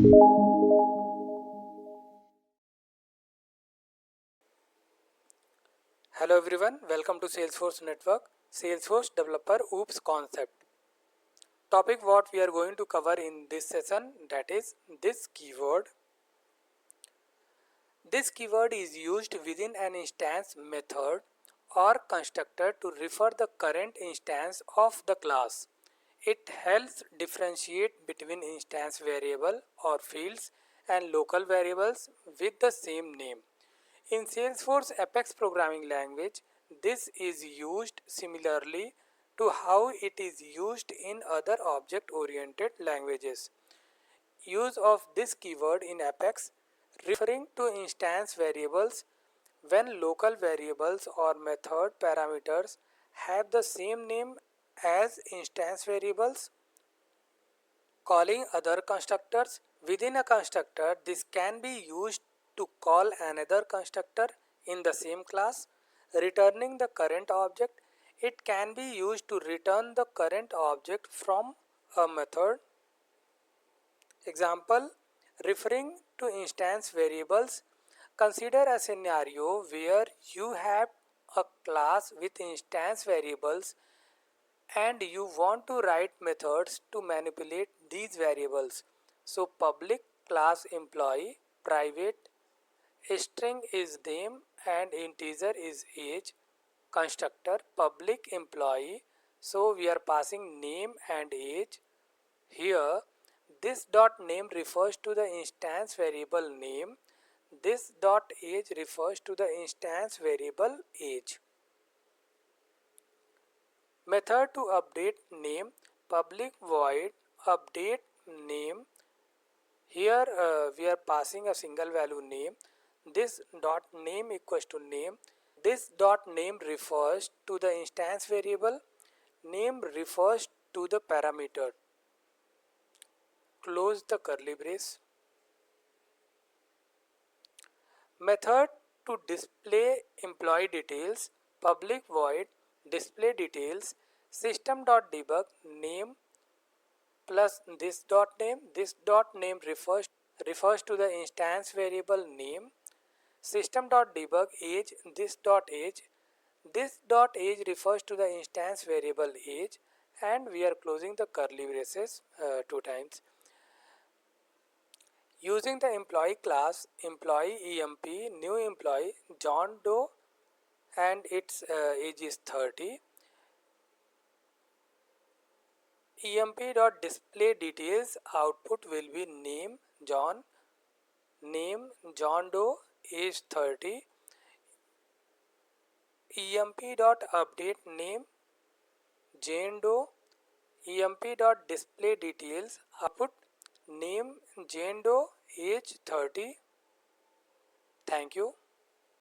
Hello everyone, welcome to Salesforce Network, Salesforce Developer OOPS concept. Topic what we are going to cover in this session, that is this keyword. This keyword is used within an instance method or constructor to refer the current instance of the class. It helps differentiate between instance variable or fields and local variables with the same name. In Salesforce Apex programming language, this is used similarly to how it is used in other object-oriented languages. Use of this keyword in Apex referring to instance variables when local variables or method parameters have the same name as instance variables. Calling other constructors. Within a constructor, this can be used to call another constructor in the same class. Returning the current object. It can be used to return the current object from a method. Example, referring to instance variables. Consider a scenario where you have a class with instance variables and you want to write methods to manipulate these variables. So public class employee, private string is name and integer is age. Constructor public employee, so we are passing name and age. Here this dot name refers to the instance variable name. This dot age refers to the instance variable age. Method to update name, public void update name. Here we are passing a single value name. This dot name equals to name. This dot name refers to the instance variable. Name refers to the parameter. Close the curly brace. Method to display employee details, public void display details, system.debug name plus this dot name. This dot name refers to the instance variable name. System.debug age, this dot age. This dot age refers to the instance variable age, and we are closing the curly braces two times. Using the employee class, employee emp, new employee John Doe, and its age is 30. Emp.display details output will be name John Doe, age 30. Emp.update name Jane Doe. Emp.display details output name Jane Doe, age 30. Thank you.